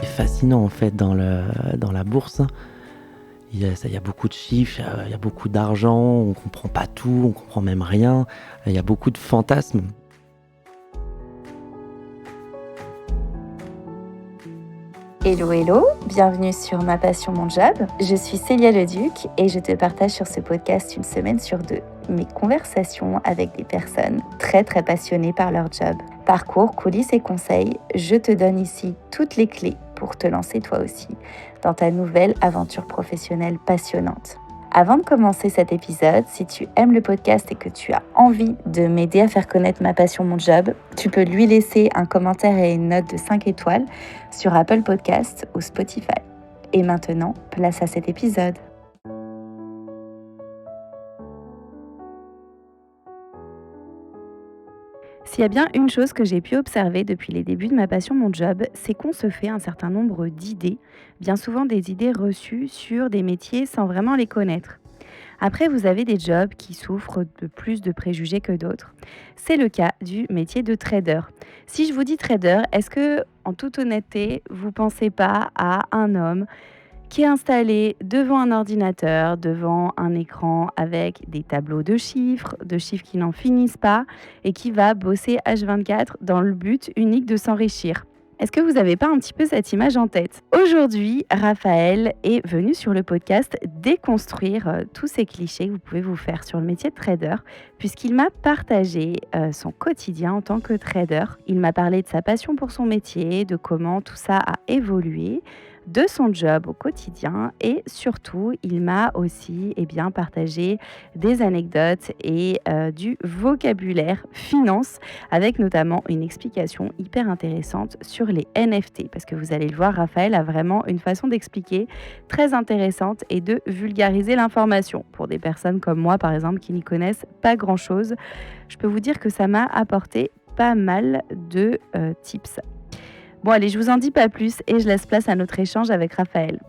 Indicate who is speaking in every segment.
Speaker 1: C'est fascinant en fait dans la bourse. Il y a beaucoup de chiffres, il y a beaucoup d'argent, on comprend pas tout, on comprend même rien. Il y a beaucoup de fantasmes.
Speaker 2: Hello hello, bienvenue sur Ma Passion Mon Job. Je suis Célia Leduc et je te partage sur ce podcast une semaine sur deux mes conversations avec des personnes très passionnées par leur job. Parcours, coulisses et conseils, je te donne ici toutes les clés pour te lancer toi aussi dans ta nouvelle aventure professionnelle passionnante. Avant de commencer cet épisode, si tu aimes le podcast et que tu as envie de m'aider à faire connaître Ma Passion Mon Job, tu peux lui laisser un commentaire et une note de 5 étoiles sur Apple Podcasts ou Spotify. Et maintenant, place à cet épisode. S'il y a bien une chose que j'ai pu observer depuis les débuts de Ma Passion Mon Job, c'est qu'on se fait un certain nombre d'idées, bien souvent des idées reçues sur des métiers sans vraiment les connaître. Après, vous avez des jobs qui souffrent de plus de préjugés que d'autres. C'est le cas du métier de trader. Si je vous dis trader, est-ce que, en toute honnêteté, vous ne pensez pas à un homme qui est installé devant un ordinateur, devant un écran avec des tableaux de chiffres qui n'en finissent pas et qui va bosser H24 dans le but unique de s'enrichir? Est-ce que vous n'avez pas un petit peu cette image en tête? Aujourd'hui, Raphaël est venu sur le podcast déconstruire tous ces clichés que vous pouvez vous faire sur le métier de trader, puisqu'il m'a partagé son quotidien en tant que trader. Il m'a parlé de sa passion pour son métier, de comment tout ça a évolué, de son job au quotidien et surtout, il m'a aussi partagé des anecdotes et du vocabulaire finance avec notamment une explication hyper intéressante sur les NFT parce que vous allez le voir, Raphaël a vraiment une façon d'expliquer très intéressante et de vulgariser l'information. Pour des personnes comme moi, par exemple, qui n'y connaissent pas grand-chose, je peux vous dire que ça m'a apporté pas mal de tips. Bon allez, je vous en dis pas plus et je laisse place à notre échange avec Raphaël.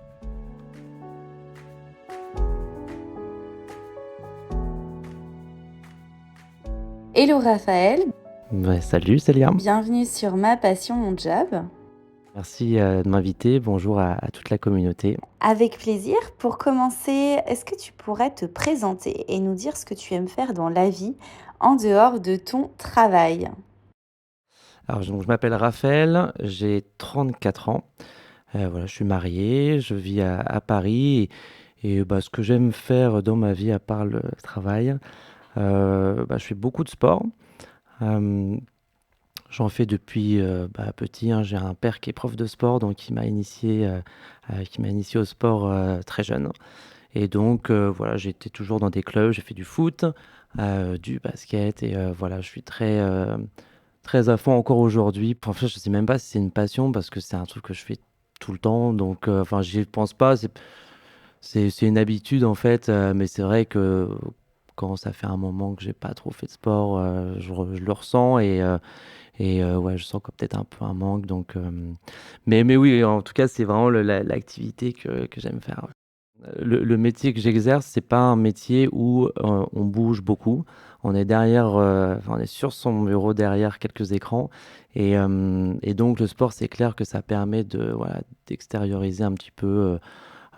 Speaker 2: Hello Raphaël,
Speaker 1: Salut Célia,
Speaker 2: bienvenue sur Ma Passion Mon Job.
Speaker 1: merci de m'inviter, bonjour à toute la communauté.
Speaker 2: Avec plaisir. Pour commencer, est-ce que tu pourrais te présenter et nous dire ce que tu aimes faire dans la vie en dehors de ton travail?
Speaker 1: Alors je m'appelle Raphaël, j'ai 34 ans, voilà, je suis marié, je vis à Paris et ce que j'aime faire dans ma vie à part le travail, je fais beaucoup de sport. Hem, J'en fais depuis, petit, hein. J'ai un père qui est prof de sport, donc qui m'a initié au sport, très jeune et donc voilà, j'étais toujours dans des clubs, j'ai fait du foot, du basket et voilà, je suis très à fond encore aujourd'hui. En fait, je sais même pas si c'est une passion parce que c'est un truc que je fais tout le temps donc enfin, j'y pense pas, c'est une habitude en fait, mais c'est vrai que quand ça fait un moment que j'ai pas trop fait de sport, je le ressens et ouais, je sens que peut-être un peu un manque donc mais oui, en tout cas, c'est vraiment l'activité que j'aime faire, ouais. Le métier que j'exerce, c'est pas un métier où, on bouge beaucoup. On est derrière, enfin, on est sur son bureau derrière quelques écrans et donc le sport, c'est clair que ça permet voilà, d'extérioriser un petit peu,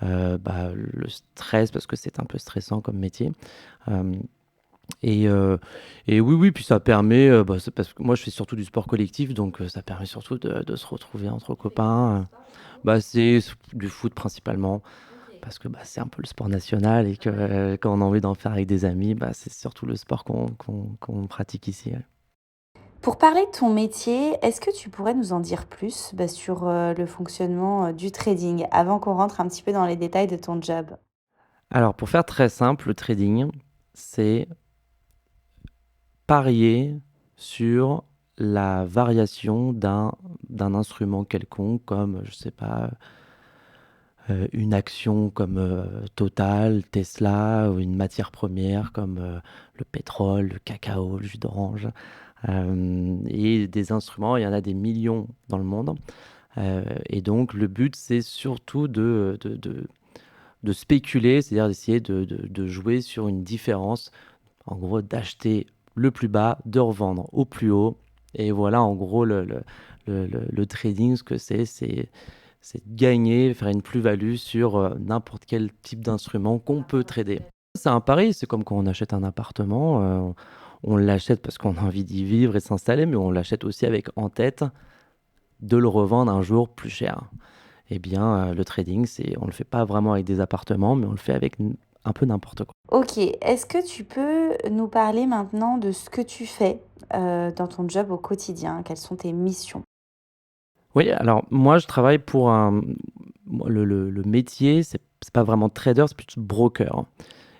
Speaker 1: le stress parce que c'est un peu stressant comme métier. Hem et oui, puis ça permet, c'est parce que moi je fais surtout du sport collectif donc ça permet surtout de se retrouver entre copains, c'est du foot principalement parce que, c'est un peu le sport national et que, quand on a envie d'en faire avec des amis, c'est surtout le sport qu'on pratique ici, ouais.
Speaker 2: Pour parler de ton métier, est-ce que tu pourrais nous en dire plus sur le fonctionnement du trading avant qu'on rentre un petit peu dans les détails de ton job?
Speaker 1: Alors pour faire très simple, le trading, c'est parier sur la variation d'un instrument quelconque comme, je sais pas, une action comme, Total, Tesla ou une matière première comme, le pétrole, le cacao, le jus d'orange, et des instruments, il y en a des millions dans le monde, et donc le but, c'est surtout de spéculer, c'est-à-dire d'essayer de jouer sur une différence, en gros d'acheter le plus bas, de revendre au plus haut et voilà en gros le trading ce que c'est c'est de gagner, faire une plus-value sur n'importe quel type d'instrument qu'on peut trader. C'est un pari, c'est comme quand on achète un appartement, on l'achète parce qu'on a envie d'y vivre et s'installer, mais on l'achète aussi avec en tête de le revendre un jour plus cher. Eh bien, le trading, on le fait pas vraiment avec des appartements, mais on le fait avec un peu n'importe quoi.
Speaker 2: Ok, est-ce que tu peux nous parler maintenant de ce que tu fais dans ton job au quotidien? Quelles sont tes missions?
Speaker 1: Oui, alors moi, je travaille pour le métier, c'est pas vraiment trader, c'est plutôt broker.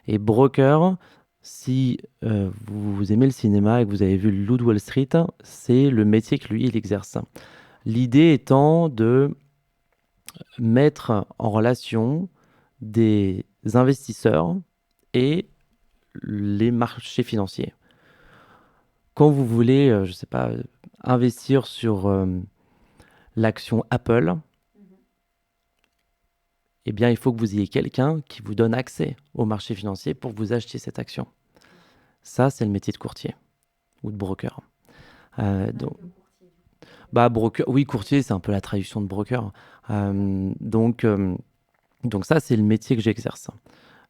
Speaker 1: Et broker, si vous aimez le cinéma et que vous avez vu le Loup de Wall Street, c'est le métier que lui, il exerce. L'idée étant de mettre en relation des investisseurs et les marchés financiers. Quand vous voulez, je sais pas, investir sur l'action Apple, eh bien, il faut que vous ayez quelqu'un qui vous donne accès au marché financier pour que vous achetiez cette action. Ça, c'est le métier de courtier ou de broker. Donc, bah, broker, oui, courtier, c'est un peu la traduction de broker. Donc ça, c'est le métier que j'exerce,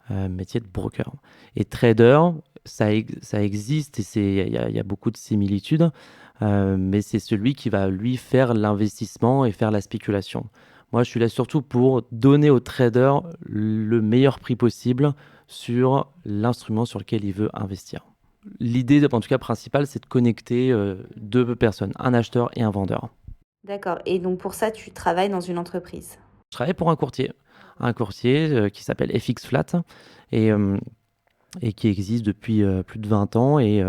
Speaker 1: métier de broker. Et trader, ça existe et il y a beaucoup de similitudes, mais c'est celui qui va, lui, faire l'investissement et faire la spéculation. Moi, je suis là surtout pour donner au trader le meilleur prix possible sur l'instrument sur lequel il veut investir. L'idée, en tout cas principale, c'est de connecter deux personnes, un acheteur et un vendeur.
Speaker 2: D'accord. Et donc pour ça, tu travailles dans une entreprise.
Speaker 1: Je travaille pour un courtier qui s'appelle FX Flat et, euh, et qui existe depuis plus de 20 ans et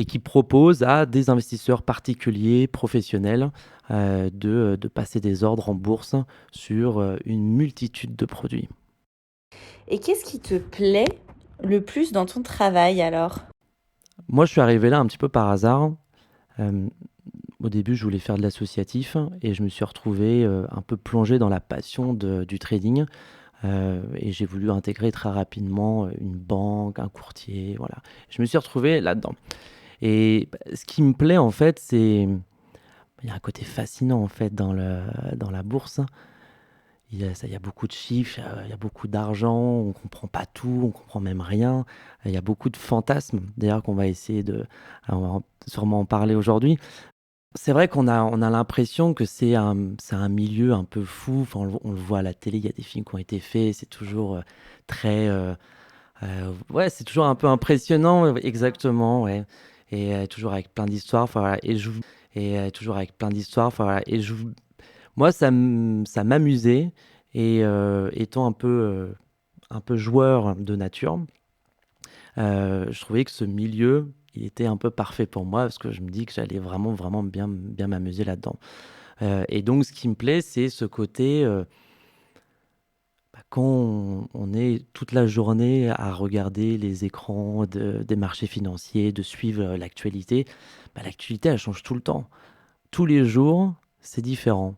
Speaker 1: qui propose à des investisseurs particuliers, professionnels, de passer des ordres en bourse sur une multitude de produits.
Speaker 2: Et qu'est-ce qui te plaît le plus dans ton travail alors?
Speaker 1: Moi, je suis arrivé là un petit peu par hasard. Euh, Au début, je voulais faire de l'associatif et je me suis retrouvé un peu plongé dans la passion du trading. Et j'ai voulu intégrer très rapidement une banque, un courtier, voilà. Je me suis retrouvé là-dedans. Et ce qui me plaît en fait, il y a un côté fascinant en fait dans la bourse. Il y a beaucoup de chiffres, il y a beaucoup d'argent, on comprend pas tout, on comprend même rien. Il y a beaucoup de fantasmes, d'ailleurs qu'on va essayer on va sûrement en parler aujourd'hui. C'est vrai on a l'impression que c'est un milieu un peu fou. Enfin, on le voit à la télé, il y a des films qui ont été faits, c'est toujours très, ouais, c'est toujours un peu impressionnant, exactement, ouais. Et toujours avec plein d'histoires, enfin, voilà. Toujours avec plein d'histoires, enfin, voilà. Moi, ça m'amusait et étant un peu joueur de nature, je trouvais que ce milieu, il était un peu parfait pour moi parce que je me dis que j'allais vraiment, vraiment bien m'amuser là-dedans. Et donc, ce qui me plaît, c'est ce côté, quand on est toute la journée à regarder les écrans des marchés financiers, de suivre l'actualité, bah, l'actualité, elle change tout le temps. Tous les jours, c'est différent.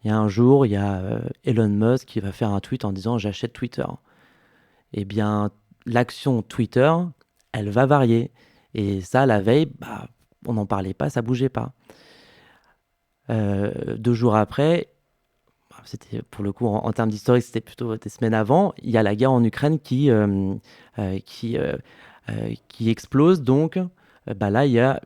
Speaker 1: Il y a un jour, il y a Elon Musk qui va faire un tweet en disant j'achète Twitter. Eh bien, l'action Twitter, elle va varier. Et ça, la veille, bah, on n'en parlait pas, ça bougeait pas. 2 jours après, c'était pour le coup en termes d'historique, c'était plutôt des semaines avant. Il y a la guerre en Ukraine euh, qui, euh, qui explose. Donc, bah là, il y a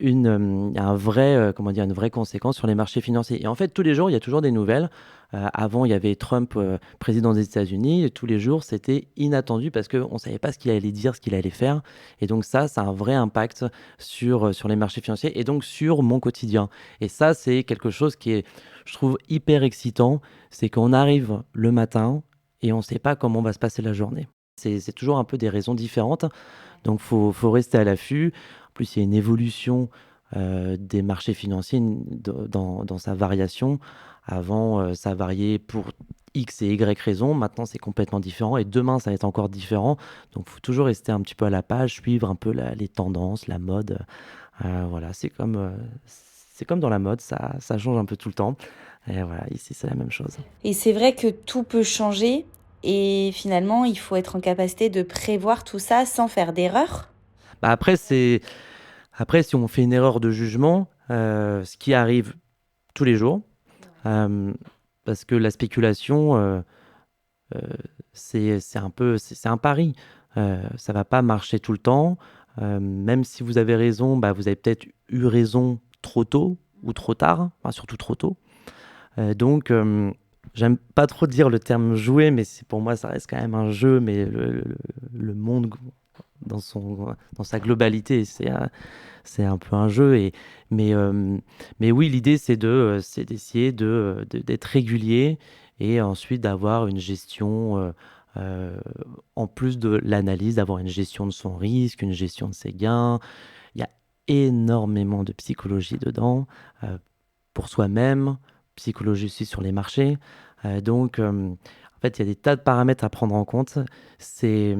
Speaker 1: un vrai, comment dire, une vraie conséquence sur les marchés financiers. Et en fait, tous les jours, il y a toujours des nouvelles. Avant, il y avait Trump, président des États-Unis. Et tous les jours, c'était inattendu parce qu'on ne savait pas ce qu'il allait dire, ce qu'il allait faire. Et donc ça a un vrai impact sur les marchés financiers et donc sur mon quotidien. Et ça, c'est quelque chose qui est, je trouve, hyper excitant. C'est qu'on arrive le matin et on ne sait pas comment va se passer la journée. C'est toujours un peu des raisons différentes. Donc, faut rester à l'affût. En plus, il y a une évolution des marchés financiers dans sa variation. Avant, ça variait pour X et Y raisons. Maintenant, c'est complètement différent. Et demain, ça va être encore différent. Donc, il faut toujours rester un petit peu à la page, suivre un peu les tendances, la mode. Voilà, c'est comme dans la mode, ça change un peu tout le temps. Et voilà, ici, c'est la même chose.
Speaker 2: Et c'est vrai que tout peut changer et finalement, il faut être en capacité de prévoir tout ça sans faire d'erreur.
Speaker 1: Bah, après, si on fait une erreur de jugement, ce qui arrive tous les jours, Hem, Parce que la spéculation, Heu, c'est un peu c'est un pari. Ça va pas marcher tout le temps. Même si vous avez raison, bah, vous avez peut-être eu raison trop tôt ou trop tard, enfin surtout trop tôt. Donc j'aime pas trop dire le terme «jouer», mais c'est pour moi ça reste quand même un jeu, mais le monde dans sa globalité, c'est un peu un jeu mais mais oui, l'idée c'est d'essayer d'être régulier et ensuite d'avoir une gestion, heu, en plus de l'analyse, d'avoir une gestion de son risque, une gestion de ses gains. Il y a énormément de psychologie dedans, heu, pour soi-même, psychologie aussi sur les marchés. Donc en fait, il y a des tas de paramètres à prendre en compte. C'est,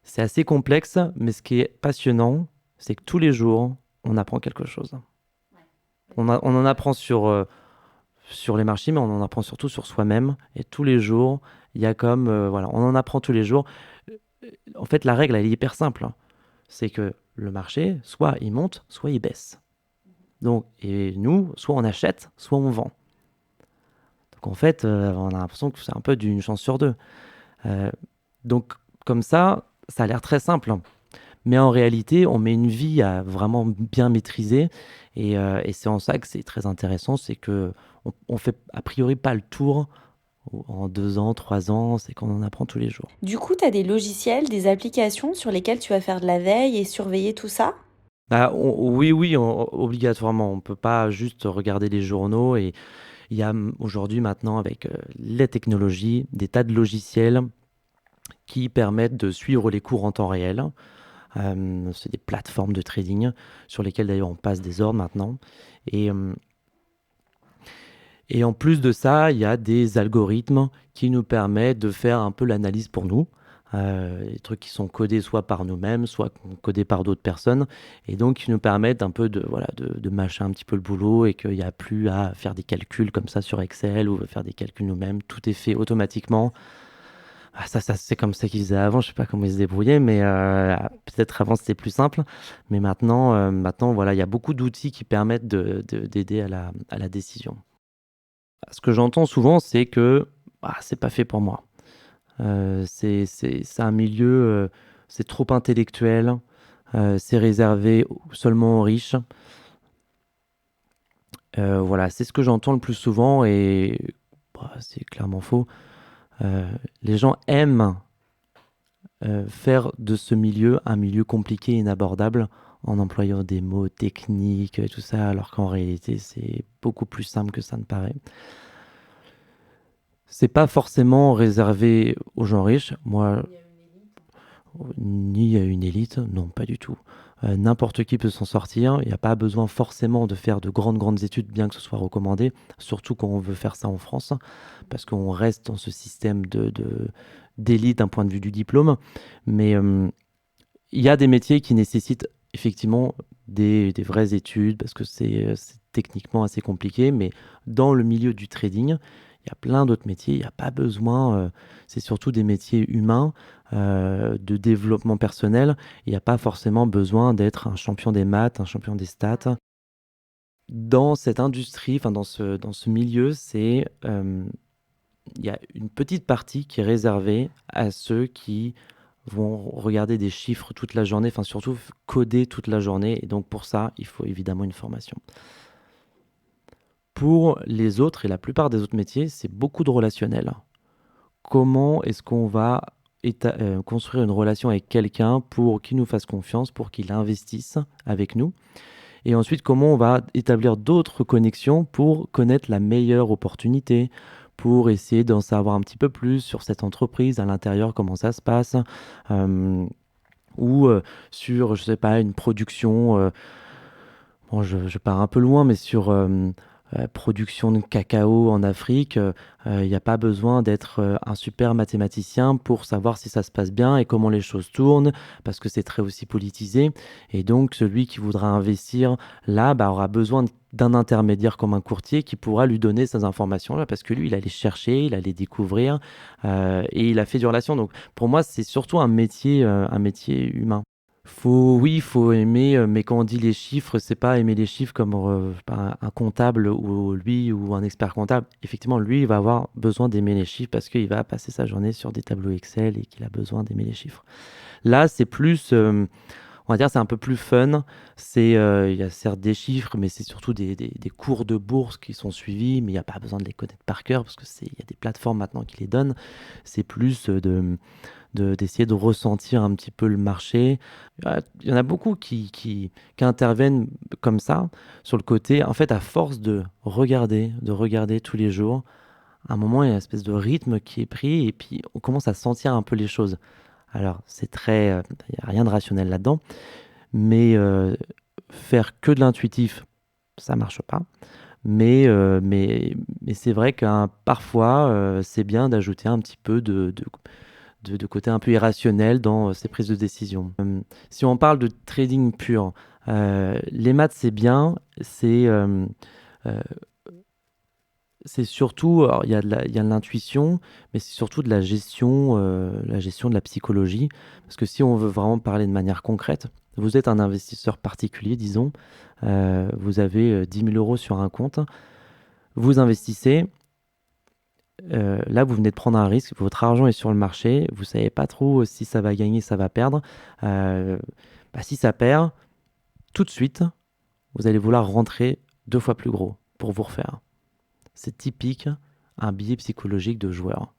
Speaker 1: c'est assez complexe, mais ce qui est passionnant, c'est que tous les jours, on apprend quelque chose. On en apprend sur les marchés, mais on en apprend surtout sur soi-même. Et tous les jours, il y a comme, voilà, on en apprend tous les jours. En fait, la règle, elle est hyper simple, hein. C'est que le marché, soit il monte, soit il baisse. Donc, et nous, soit on achète, soit on vend. Donc en fait, on a l'impression que c'est un peu d'une chance sur deux. Euh, donc comme ça a l'air très simple, hein. Mais en réalité, on met une vie à vraiment bien maîtriser. Et c'est en ça que c'est très intéressant, c'est que on fait a priori pas le tour en 2 ans, 3 ans, c'est qu'on en apprend tous les jours.
Speaker 2: Du coup, tu as des logiciels, des applications sur lesquelles tu vas faire de la veille et surveiller tout ça?
Speaker 1: Ah, oui, oui, obligatoirement. On peut pas juste regarder les journaux. Et il y a aujourd'hui maintenant avec les technologies des tas de logiciels qui permettent de suivre les cours en temps réel. C'est des plateformes de trading sur lesquelles d'ailleurs on passe des ordres maintenant. Et, euh, et en plus de ça, il y a des algorithmes qui nous permettent de faire un peu l'analyse pour nous. Des trucs qui sont codés soit par nous-mêmes, soit codés par d'autres personnes, et donc qui nous permettent un peu voilà, de mâcher un petit peu le boulot et qu'il n'y a plus à faire des calculs comme ça sur Excel ou faire des calculs nous-mêmes. Tout est fait automatiquement. Ah, ça c'est comme ça qu'ils faisaient avant, je sais pas comment ils se débrouillaient, mais peut-être avant c'était plus simple. Mais maintenant voilà, il y a beaucoup d'outils qui permettent d'aider à la décision. Ce que j'entends souvent, c'est que c'est pas fait pour moi. C'est un milieu, c'est trop intellectuel, c'est réservé seulement aux riches. Voilà, c'est ce que j'entends le plus souvent et c'est clairement faux. Les gens aiment faire de ce milieu un milieu compliqué et inabordable en employant des mots techniques et tout ça, alors qu'en réalité, c'est beaucoup plus simple que ça ne paraît. C'est pas forcément réservé aux gens riches. Moi, ni à une élite, non, pas du tout. N'importe qui peut s'en sortir. Il n'y a pas besoin forcément de faire de grandes études, bien que ce soit recommandé, surtout quand on veut faire ça en France, parce qu'on reste dans ce système d'élite d'un point de vue du diplôme. Mais il y a des métiers qui nécessitent effectivement des vraies études parce que c'est techniquement assez compliqué, mais dans le milieu du trading, il y a plein d'autres métiers, il n'y a pas besoin, c'est surtout des métiers humains, de développement personnel, il n'y a pas forcément besoin d'être un champion des maths, un champion des stats. Dans cette industrie, enfin dans ce milieu, il y a une petite partie qui est réservée à ceux qui vont regarder des chiffres toute la journée, enfin surtout coder toute la journée. Et donc pour ça, il faut évidemment une formation. Pour les autres et la plupart des autres métiers, c'est beaucoup de relationnel. Comment est-ce qu'on va construire une relation avec quelqu'un pour qu'il nous fasse confiance, pour qu'il investisse avec nous? Et ensuite, comment on va établir d'autres connexions pour connaître la meilleure opportunité, pour essayer d'en savoir un petit peu plus sur cette entreprise à l'intérieur, comment ça se passe, euh, ou sur, je sais pas, une production. Bon, je pars un peu loin, mais sur production de cacao en Afrique, il n'y a pas besoin d'être un super mathématicien pour savoir si ça se passe bien et comment les choses tournent, parce que c'est très aussi politisé. Et donc, celui qui voudra investir là, bah, aura besoin d'un intermédiaire comme un courtier qui pourra lui donner ces informations-là, parce que lui, il allait chercher, il allait découvrir, et il a fait du relation. Donc, pour moi, c'est surtout un métier humain. Oui, il faut aimer, mais quand on dit les chiffres, c'est pas aimer les chiffres comme je sais pas, un comptable ou un expert comptable. Effectivement, lui, il va avoir besoin d'aimer les chiffres parce qu'il va passer sa journée sur des tableaux Excel et qu'il a besoin d'aimer les chiffres. Là, c'est plus, on va dire, c'est un peu plus fun. Il y a certes des chiffres, mais c'est surtout des cours de bourse qui sont suivis, mais il n'y a pas besoin de les connaître par cœur parce que il y a des plateformes maintenant qui les donnent. C'est plus d'essayer de ressentir un petit peu le marché. Il y en a beaucoup qui interviennent comme ça, sur le côté, en fait, à force de regarder tous les jours, à un moment, il y a une espèce de rythme qui est pris et puis on commence à sentir un peu les choses. Alors, il n'y a rien de rationnel là-dedans, mais faire que de l'intuitif, ça marche pas. Mais c'est vrai qu'un parfois, c'est bien d'ajouter un petit peu de côté un peu irrationnel dans ces prises de décision. Si on parle de trading pur, les maths, c'est bien, euh, c'est surtout, alors, il y a de l'intuition, mais c'est surtout de la gestion de la psychologie. Parce que si on veut vraiment parler de manière concrète, vous êtes un investisseur particulier, disons, vous avez 10 000 euros sur un compte, vous investissez, là vous venez de prendre un risque, votre argent est sur le marché, vous savez pas trop si ça va gagner, ça va perdre. Euh, Si ça perd, tout de suite, vous allez vouloir rentrer 2 fois plus gros pour vous refaire. C'est typique, un biais psychologique de joueur.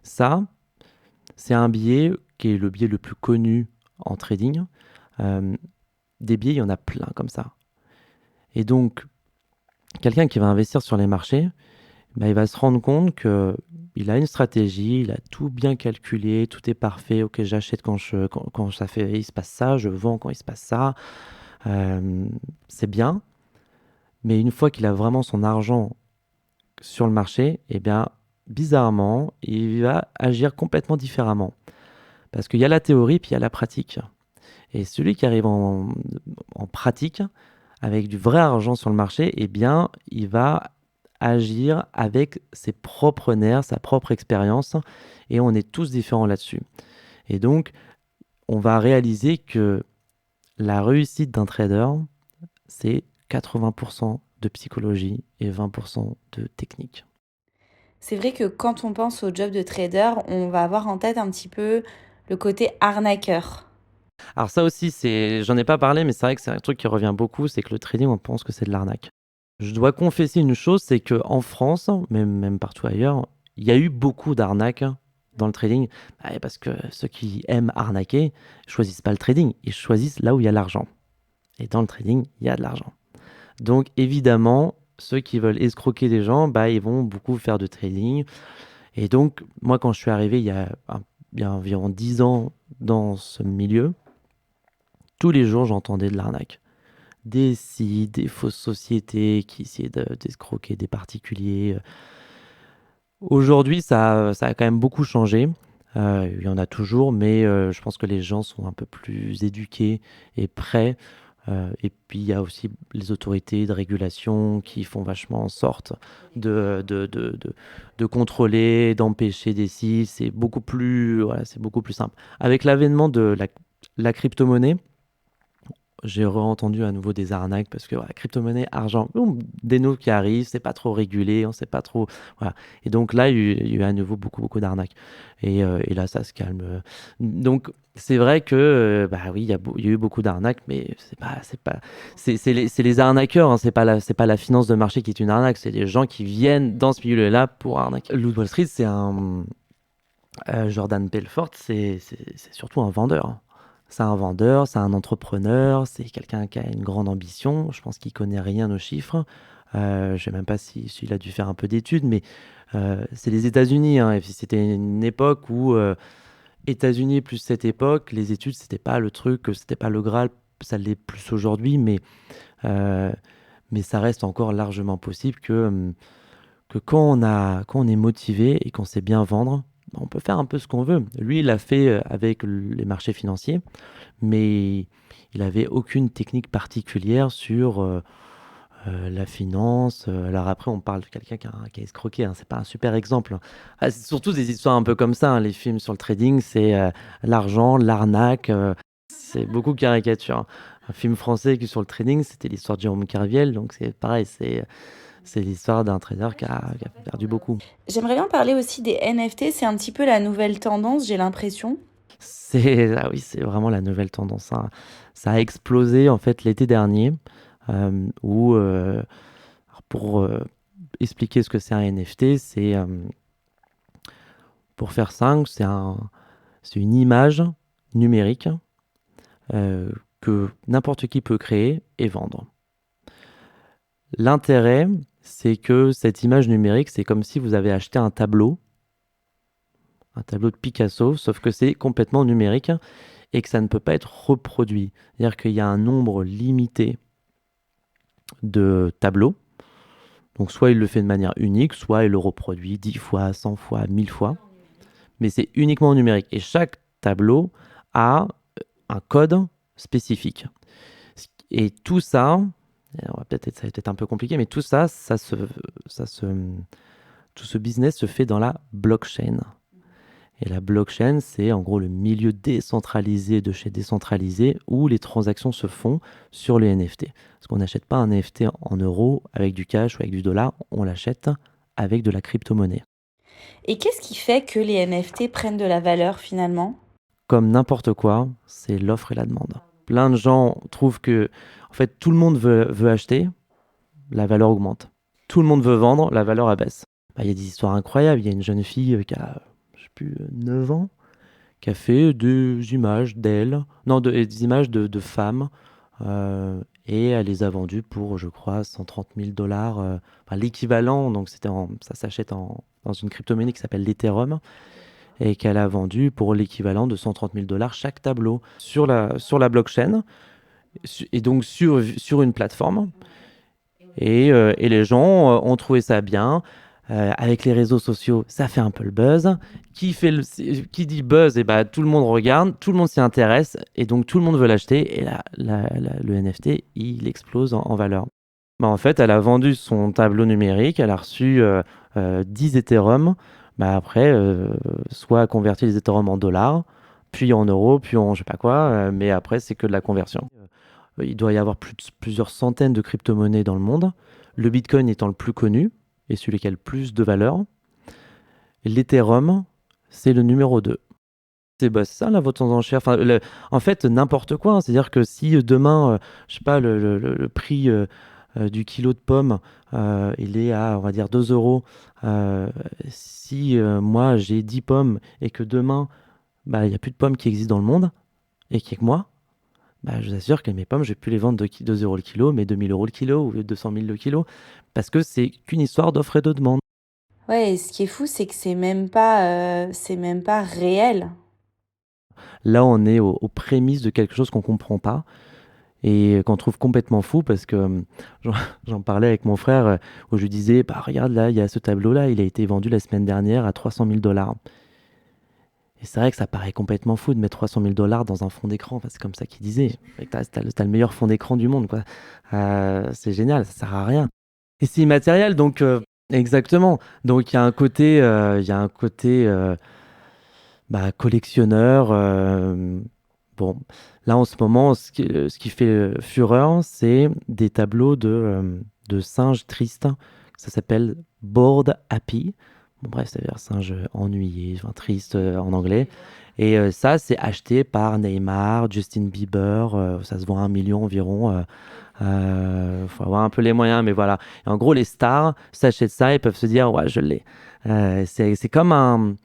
Speaker 1: Ça, c'est un biais qui est le biais le plus connu en trading. Euh, des biais, il y en a plein comme ça. Et donc, quelqu'un qui va investir sur les marchés, bah, il va se rendre compte qu'il a une stratégie, il a tout bien calculé, tout est parfait. Ok, j'achète quand ça fait, il se passe ça, je vends quand il se passe ça. Euh, c'est bien, mais une fois qu'il a vraiment son argent sur le marché, eh bien, bizarrement, il va agir complètement différemment. Parce qu'il y a la théorie, puis il y a la pratique. Et celui qui arrive en pratique, avec du vrai argent sur le marché, eh bien, il va agir avec ses propres nerfs, sa propre expérience, et on est tous différents là-dessus. Et donc, on va réaliser que la réussite d'un trader, c'est 80% de psychologie et 20% de technique.
Speaker 2: C'est vrai que quand on pense au job de trader, on va avoir en tête un petit peu le côté arnaqueur.
Speaker 1: Alors ça aussi, j'en ai pas parlé, mais c'est vrai que c'est un truc qui revient beaucoup, c'est que le trading, on pense que c'est de l'arnaque. Je dois confesser une chose, c'est qu'en France, même partout ailleurs, il y a eu beaucoup d'arnaques dans le trading, parce que ceux qui aiment arnaquer choisissent pas le trading, ils choisissent là où il y a l'argent. Et dans le trading, il y a de l'argent. Donc évidemment, ceux qui veulent escroquer des gens, ils vont beaucoup faire de trading. Et donc, moi, quand je suis arrivé il y a environ 10 ans dans ce milieu, tous les jours, j'entendais de l'arnaque. Des sites, des fausses sociétés qui essayaient d'escroquer des particuliers. Aujourd'hui, ça a quand même beaucoup changé. Il y en a toujours, mais je pense que les gens sont un peu plus éduqués et prêts. Et puis, il y a aussi les autorités de régulation qui font vachement en sorte de contrôler, d'empêcher des sites. C'est beaucoup plus simple. Avec l'avènement de la crypto-monnaie, j'ai re-entendu à nouveau des arnaques parce que voilà, crypto-monnaie, argent, boum, des noms qui arrivent, c'est pas trop régulé, on sait pas trop. Voilà. Et donc là, il y a eu à nouveau beaucoup d'arnaques. Et là, ça se calme. Donc, c'est vrai que, oui, il y a eu beaucoup d'arnaques, mais c'est les arnaqueurs, hein, c'est pas la finance de marché qui est une arnaque, c'est des gens qui viennent dans ce milieu-là pour arnaquer. Lou de Wall Street, Jordan Belfort, c'est surtout un vendeur. C'est un vendeur, c'est un entrepreneur, c'est quelqu'un qui a une grande ambition. Je pense qu'il connaît rien aux chiffres. Je ne sais même pas s'il a dû faire un peu d'études, mais c'est les États-Unis, hein, et puis c'était une époque où États-Unis plus cette époque, les études, c'était pas le truc, c'était pas le Graal. Ça l'est plus aujourd'hui, euh, mais ça reste encore largement possible que quand on est motivé et qu'on sait bien vendre, on peut faire un peu ce qu'on veut. Lui, il l'a fait avec les marchés financiers, mais il n'avait aucune technique particulière sur la finance. Alors après, on parle de quelqu'un qui a escroqué, hein, c'est pas un super exemple. C'est surtout des histoires un peu comme ça, hein, les films sur le trading, c'est l'argent, l'arnaque. c'est beaucoup caricature. Un film français qui est sur le trading, c'était l'histoire de Jérôme Kerviel, donc c'est pareil, c'est l'histoire d'un trader qui a perdu beaucoup.
Speaker 2: J'aimerais bien parler aussi des NFT, c'est un petit peu la nouvelle tendance, j'ai l'impression.
Speaker 1: Ah oui, c'est vraiment la nouvelle tendance. Ça a explosé en fait l'été dernier, où alors pour expliquer ce que c'est un NFT, pour faire simple, c'est une image numérique euh, que n'importe qui peut créer et vendre. L'intérêt, c'est que cette image numérique, c'est comme si vous avez acheté un tableau de Picasso, sauf que c'est complètement numérique et que ça ne peut pas être reproduit. C'est-à-dire qu'il y a un nombre limité de tableaux. Donc soit il le fait de manière unique, soit il le reproduit 10 fois, 100 fois, 1000 fois. Mais c'est uniquement numérique. Et chaque tableau a un code spécifique. Et tout ça, ça va peut-être un peu compliqué, mais tout ça, tout ce business se fait dans la blockchain. Et la blockchain, c'est en gros le milieu décentralisé de chez décentralisé où les transactions se font sur les NFT. Parce qu'on n'achète pas un NFT en euros avec du cash ou avec du dollar, on l'achète avec de la crypto-monnaie.
Speaker 2: Et qu'est-ce qui fait que les NFT prennent de la valeur finalement?
Speaker 1: Comme n'importe quoi, c'est l'offre et la demande. Plein de gens trouvent que, en fait, tout le monde veut acheter, la valeur augmente. Tout le monde veut vendre, la valeur abaisse. Bah, il y a des histoires incroyables. Il y a une jeune fille qui a, je sais plus, 9 ans, qui a fait des images d'elle, non, des images de femmes, et elle les a vendues pour, je crois, 130 000 dollars, enfin, l'équivalent, donc ça s'achète dans une crypto-monnaie qui s'appelle l'Ethereum, et qu'elle a vendu pour l'équivalent de 130 000 dollars chaque tableau sur la blockchain, et donc sur une plateforme. Et les gens ont trouvé ça bien. Avec les réseaux sociaux, ça fait un peu le buzz. Qui dit buzz, et bah, tout le monde regarde, tout le monde s'y intéresse, et donc tout le monde veut l'acheter, et là, le NFT, il explose en valeur. Bah, en fait, elle a vendu son tableau numérique, elle a reçu 10 Ethereum. Bah, après, soit converti les Ethereum en dollars, puis en euros, puis en je sais pas quoi, mais après, c'est que de la conversion. Il doit y avoir plusieurs centaines de crypto-monnaies dans le monde, le Bitcoin étant le plus connu et celui qui a le plus de valeur. L'Ethereum, c'est le numéro 2. C'est bah, ça la vente aux enchères. Enfin, en fait, n'importe quoi, hein. C'est-à-dire que si demain, je sais pas, le prix du kilo de pommes, il est à, on va dire, 2 euros. Si moi j'ai 10 pommes et que demain, bah, il n'y a plus de pommes qui existent dans le monde et qu'il n'y a que moi, bah, je vous assure que mes pommes, je vais plus les vendre 2 euros le kilo, mais 2000 euros le kilo ou 200 000 le kilo. Parce que c'est qu'une histoire d'offre et de demande.
Speaker 2: Ouais, et ce qui est fou, c'est que c'est même pas réel.
Speaker 1: Là, on est aux prémices de quelque chose qu'on comprend pas et qu'on trouve complètement fou parce que j'en j'en parlais avec mon frère où je lui disais, bah, regarde là, il y a ce tableau-là, il a été vendu la semaine dernière à 300 000 dollars. Et c'est vrai que ça paraît complètement fou de mettre 300 000 dollars dans un fond d'écran. Enfin, c'est comme ça qu'il disait. T'as le meilleur fond d'écran du monde, quoi. C'est génial, ça sert à rien. Et c'est immatériel, donc exactement. Donc il y a un côté bah, collectionneur. Bon, là en ce moment, ce qui fait fureur, c'est des tableaux de singes tristes. Ça s'appelle Bored Happy. Bon, bref, ça veut dire singe ennuyé, enfin, triste en anglais. Et ça, c'est acheté par Neymar, Justin Bieber. Ça se vend à 1 million environ. Faut avoir un peu les moyens, mais voilà. Et en gros, les stars s'achètent ça et peuvent se dire, ouais, je l'ai. C'est comme un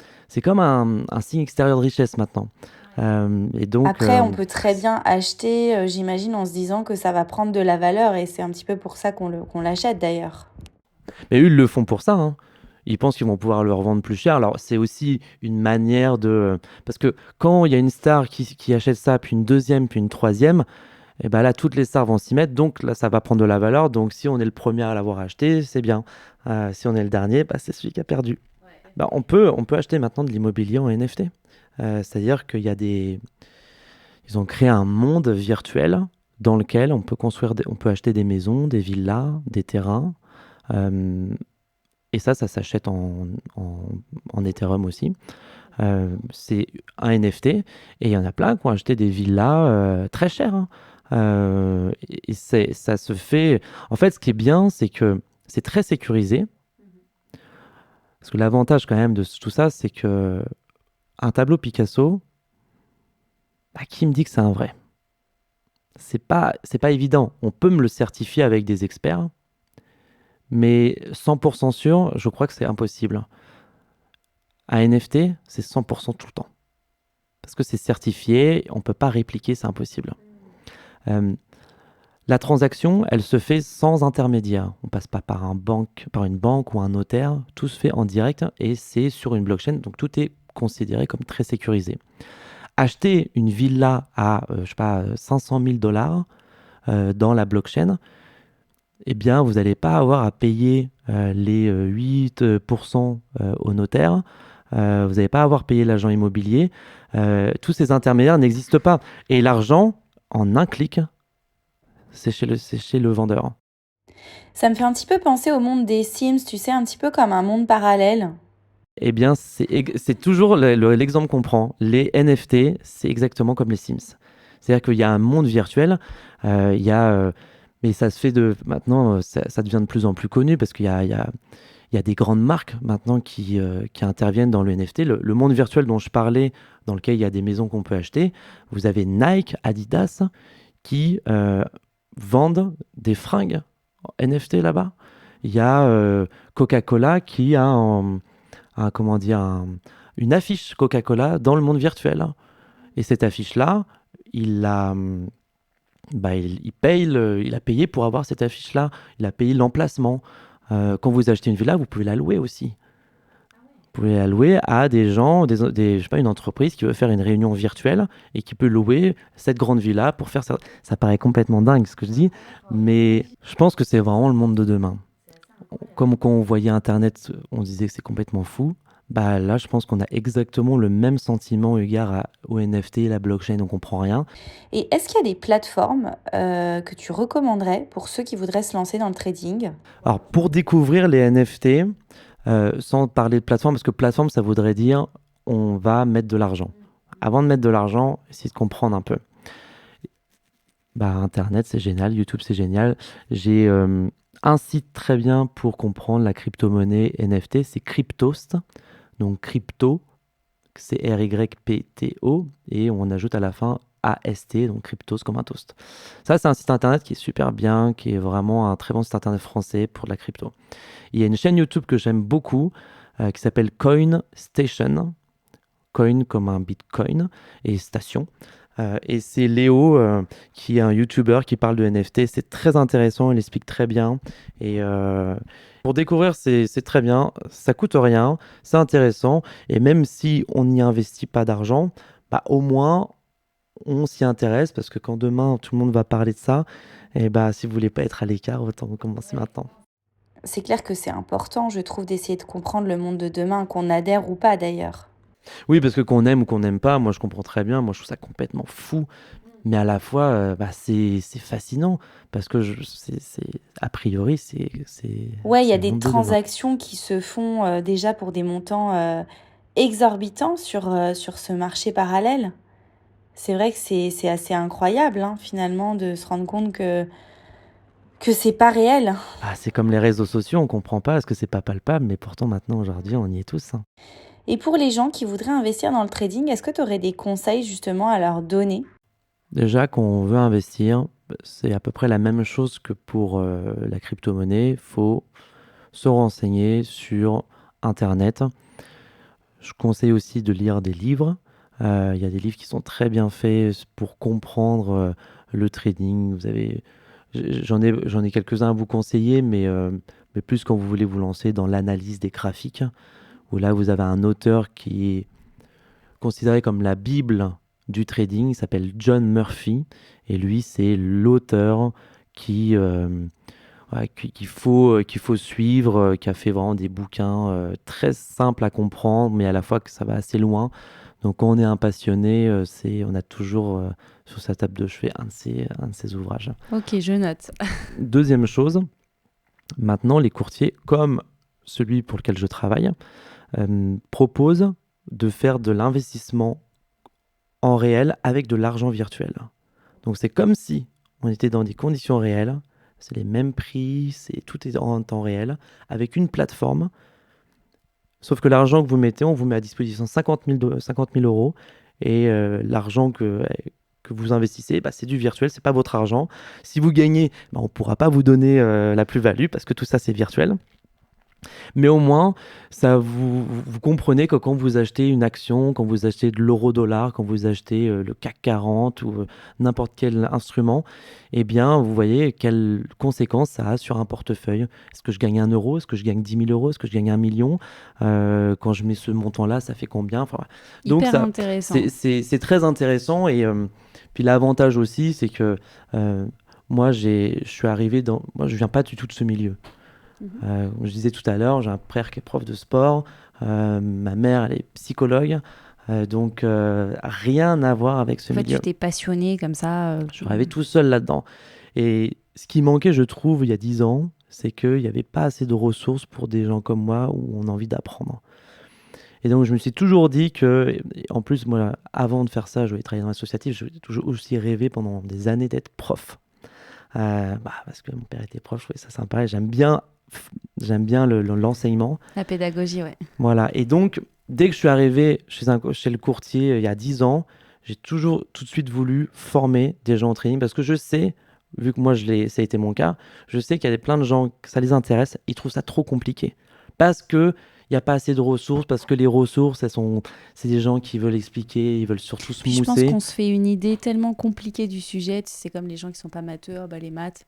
Speaker 1: signe extérieur de richesse maintenant. Et donc,
Speaker 2: Après, on peut très bien acheter, j'imagine, en se disant que ça va prendre de la valeur et c'est un petit peu pour ça qu'on l'achète d'ailleurs.
Speaker 1: mais eux, ils le font pour ça, hein. Ils pensent qu'ils vont pouvoir le revendre plus cher. Alors, c'est aussi une manière de. Parce que quand il y a une star qui achète ça, puis une deuxième, puis une troisième, et ben là, toutes les stars vont s'y mettre. Donc là, ça va prendre de la valeur. Donc, si on est le premier à l'avoir acheté, c'est bien. Si on est le dernier, bah, c'est celui qui a perdu. Bah, on peut acheter maintenant de l'immobilier en NFT. C'est-à-dire qu'il y a des. Ils ont créé un monde virtuel dans lequel on peut on peut acheter des maisons, des villas, des terrains. Euh, et ça s'achète en Ethereum aussi. C'est un NFT et il y en a plein qui ont acheté des villas très chères, hein. Ça se fait. En fait, ce qui est bien, c'est que c'est très sécurisé. Parce que l'avantage quand même de tout ça, c'est que un tableau Picasso, bah, qui me dit que c'est un vrai? C'est pas évident. On peut me le certifier avec des experts, mais 100% sûr, je crois que c'est impossible. Un NFT, c'est 100% tout le temps. Parce que c'est certifié, on ne peut pas répliquer, c'est impossible. Euh, la transaction, elle se fait sans intermédiaire. On passe pas par une banque ou un notaire. Tout se fait en direct et c'est sur une blockchain. Donc tout est considéré comme très sécurisé. Acheter une villa à, je sais pas, 500 000 dollars dans la blockchain, eh bien, vous n'allez pas avoir à payer les 8% au notaire. Vous n'allez pas avoir à payer l'agent immobilier. Tous ces intermédiaires n'existent pas. Et l'argent, en un clic, c'est chez le vendeur.
Speaker 2: Ça me fait un petit peu penser au monde des Sims, tu sais, un petit peu comme un monde parallèle.
Speaker 1: Eh bien, c'est toujours l'exemple qu'on prend. Les NFT, c'est exactement comme les Sims. C'est-à-dire qu'il y a un monde virtuel, il y a, mais ça se fait maintenant, ça devient de plus en plus connu parce qu'il y a des grandes marques maintenant qui interviennent dans le NFT. Le monde virtuel dont je parlais, dans lequel il y a des maisons qu'on peut acheter, vous avez Nike, Adidas qui vendent des fringues en NFT là-bas. Il y a Coca-Cola qui a comment dire, une affiche Coca-Cola dans le monde virtuel. Et cette affiche-là, il a, il a payé pour avoir cette affiche-là. Il a payé l'emplacement. Quand vous achetez une villa, vous pouvez la louer aussi. Vous pouvez la louer à des gens, je sais pas, une entreprise qui veut faire une réunion virtuelle et qui peut louer cette grande villa pour faire ça. Ça paraît complètement dingue ce que je dis, mais je pense que c'est vraiment le monde de demain. Comme quand on voyait Internet, on disait que c'est complètement fou. Bah là, je pense qu'on a exactement le même sentiment eu égard au NFT et la blockchain, on comprend rien.
Speaker 2: Et est-ce qu'il y a des plateformes que tu recommanderais pour ceux qui voudraient se lancer dans le trading?
Speaker 1: Alors, pour découvrir les NFT, sans parler de plateforme, parce que plateforme, ça voudrait dire on va mettre de l'argent. Avant de mettre de l'argent, essayez de comprendre un peu. Bah, Internet, c'est génial. YouTube, c'est génial. J'ai un site très bien pour comprendre la crypto-monnaie NFT, c'est Cryptost. Donc, crypto, c'est R-Y-P-T-O, et on ajoute à la fin A-S-T, donc Cryptos comme un toast. Ça, c'est un site internet qui est super bien, qui est vraiment un très bon site internet français pour de la crypto. Il y a une chaîne YouTube que j'aime beaucoup qui s'appelle Coin Station. Coin comme un bitcoin et station. Et c'est Léo qui est un YouTuber qui parle de NFT. C'est très intéressant, il explique très bien. Et pour découvrir, c'est très bien. Ça coûte rien, c'est intéressant. Et même si on n'y investit pas d'argent, bah, au moins on s'y intéresse parce que quand demain tout le monde va parler de ça, et bah, si vous voulez pas être à l'écart, autant commencer maintenant.
Speaker 2: C'est clair que c'est important, je trouve, d'essayer de comprendre le monde de demain, qu'on adhère ou pas d'ailleurs.
Speaker 1: Oui, parce que qu'on aime ou qu'on n'aime pas, moi je comprends très bien. Moi je trouve ça complètement fou. Mais à la fois, bah, c'est fascinant parce que a priori,
Speaker 2: Ouais, il y
Speaker 1: c'est
Speaker 2: a
Speaker 1: le
Speaker 2: des
Speaker 1: monde de demain.
Speaker 2: transactions qui se font déjà pour des montants exorbitants sur ce marché parallèle. C'est vrai que c'est assez incroyable, hein, finalement, de se rendre compte que c'est pas réel.
Speaker 1: Ah, c'est comme les réseaux sociaux, on comprend pas parce que c'est pas palpable, mais pourtant maintenant aujourd'hui, on y est tous, hein.
Speaker 2: Et pour les gens qui voudraient investir dans le trading, est-ce que tu aurais des conseils justement à leur donner?
Speaker 1: Déjà, quand on veut investir, c'est à peu près la même chose que pour la crypto-monnaie. Il faut se renseigner sur Internet. Je conseille aussi de lire des livres. Il y a des livres qui sont très bien faits pour comprendre le trading. J'en ai quelques-uns à vous conseiller, mais plus quand vous voulez vous lancer dans l'analyse des graphiques, où là vous avez un auteur qui est considéré comme la Bible du trading. Il s'appelle John Murphy, et lui c'est l'auteur qui, ouais, qu'il faut suivre, qui a fait vraiment des bouquins très simples à comprendre, mais à la fois que ça va assez loin. Donc quand on est un passionné, on a toujours sur sa table de chevet un de ses ouvrages.
Speaker 2: Ok, je note.
Speaker 1: Deuxième chose, maintenant les courtiers, comme celui pour lequel je travaille, proposent de faire de l'investissement en réel avec de l'argent virtuel. Donc c'est comme si on était dans des conditions réelles, c'est les mêmes prix, tout est en temps réel, avec une plateforme, sauf que l'argent que vous mettez, on vous met à disposition 50 000 euros, et l'argent que vous investissez, bah, c'est du virtuel, c'est pas votre argent. Si vous gagnez, bah, on ne pourra pas vous donner la plus-value, parce que tout ça c'est virtuel. Mais au moins, vous comprenez que quand vous achetez une action, quand vous achetez de l'euro-dollar, quand vous achetez le CAC 40 ou n'importe quel instrument, eh bien, vous voyez quelles conséquences ça a sur un portefeuille. Est-ce que je gagne 1 euro? Est-ce que je gagne 10 000 euros? Est-ce que je gagne 1 million? Quand je mets ce montant-là, ça fait combien? Enfin, voilà. Donc,
Speaker 2: Hyper intéressant.
Speaker 1: c'est très intéressant. Et puis l'avantage aussi, c'est que moi, je suis arrivé dans... Moi, je viens pas du tout de ce milieu.
Speaker 2: Mhm.
Speaker 1: Comme je disais tout à l'heure, j'ai un frère qui est prof de sport, ma mère elle est psychologue, donc rien à voir avec ce
Speaker 2: En fait, tu
Speaker 1: milieu.
Speaker 2: t'es passionné comme ça.
Speaker 1: Je suis arrivé tout seul là-dedans. Et ce qui manquait, je trouve, il y a 10 ans, c'est qu'il n'y avait pas assez de ressources pour des gens comme moi où on a envie d'apprendre. Et donc je me suis toujours dit que, en plus, moi, avant de faire ça, je voulais travailler dans l'associatif, j'ai toujours aussi rêvé pendant des années d'être prof. Parce que mon père était prof, je trouvais ça sympa et j'aime bien l'enseignement.
Speaker 2: La pédagogie, ouais.
Speaker 1: Voilà. Et donc, dès que je suis arrivé chez le courtier il y a 10 ans, j'ai toujours tout de suite voulu former des gens en training parce que je sais, vu que moi ça a été mon cas, je sais qu'il y a plein de gens que ça les intéresse, ils trouvent ça trop compliqué. Parce que il n'y a pas assez de ressources, parce que les ressources, c'est des gens qui veulent expliquer, ils veulent surtout se
Speaker 2: Puis je pense
Speaker 1: mousser.
Speaker 2: qu'on se fait une idée tellement compliquée du sujet. C'est comme les gens qui sont pas matheux, bah, les maths,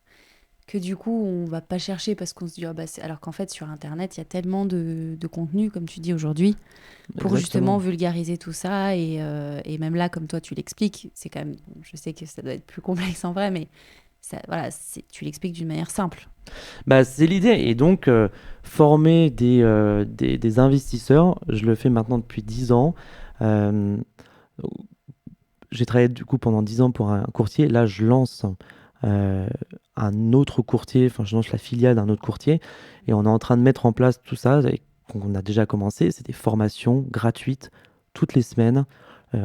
Speaker 2: que du coup, on va pas chercher parce qu'on se dit, alors qu'en fait, sur Internet, il y a tellement de contenu, comme tu dis aujourd'hui, pour justement
Speaker 1: Exactement.
Speaker 2: vulgariser tout ça. Et même là, comme toi, tu l'expliques, c'est quand même, je sais que ça doit être plus complexe en vrai, mais ça, voilà, tu l'expliques d'une manière simple.
Speaker 1: Bah, c'est l'idée. Et donc, former des investisseurs, je le fais maintenant depuis 10 ans. Euh, j'ai travaillé du coup pendant 10 ans pour un courtier. Là, je lance euh, un autre courtier, enfin, je lance la filiale d'un autre courtier. Et on est en train de mettre en place tout ça. Et on a déjà commencé. C'est des formations gratuites toutes les semaines,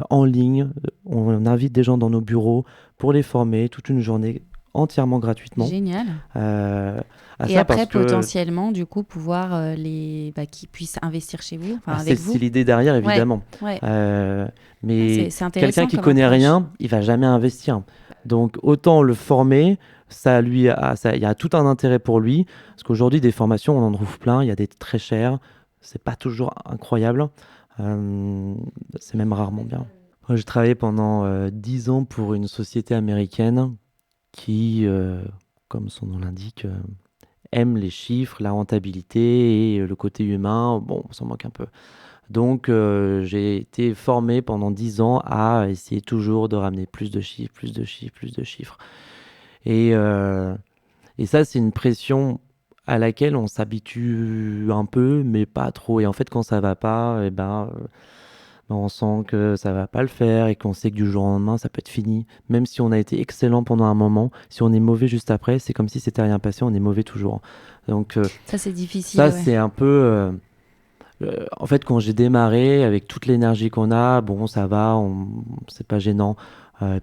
Speaker 1: en ligne. On invite des gens dans nos bureaux pour les former toute une journée entièrement gratuitement
Speaker 2: Génial.
Speaker 1: euh, à
Speaker 2: Et
Speaker 1: ça
Speaker 2: après,
Speaker 1: parce que
Speaker 2: potentiellement, du coup, pouvoir qu'ils puissent investir chez vous, enfin
Speaker 1: c'est
Speaker 2: avec
Speaker 1: c'est
Speaker 2: vous.
Speaker 1: l'idée derrière,
Speaker 2: Ouais,
Speaker 1: évidemment.
Speaker 2: ouais.
Speaker 1: Euh,
Speaker 2: Ah,
Speaker 1: mais
Speaker 2: c'est
Speaker 1: quelqu'un
Speaker 2: intéressant
Speaker 1: qui
Speaker 2: comme
Speaker 1: connaît
Speaker 2: approche.
Speaker 1: rien, il va jamais investir. Donc autant le former, il y a tout un intérêt pour lui. Parce qu'aujourd'hui, des formations, on en trouve plein. Il y a des très chères. C'est pas toujours incroyable. Euh, c'est même rarement bien. Moi, j'ai travaillé pendant 10 ans pour une société américaine qui, comme son nom l'indique, aime les chiffres, la rentabilité et le côté humain. Bon, on s'en manque un peu. Donc, j'ai été formé pendant 10 ans à essayer toujours de ramener plus de chiffres, plus de chiffres, plus de chiffres. Et, euh, et ça, c'est une pression à laquelle on s'habitue un peu, mais pas trop. Et en fait, quand ça va pas, on sent que ça va pas le faire et qu'on sait que du jour au lendemain, ça peut être fini. Même si on a été excellent pendant un moment, si on est mauvais juste après, c'est comme si c'était rien passé, on est mauvais toujours. Donc,
Speaker 2: Ça, c'est difficile,
Speaker 1: ça,
Speaker 2: ouais.
Speaker 1: c'est un peu. En fait, quand j'ai démarré, avec toute l'énergie qu'on a, bon, ça va, c'est pas gênant.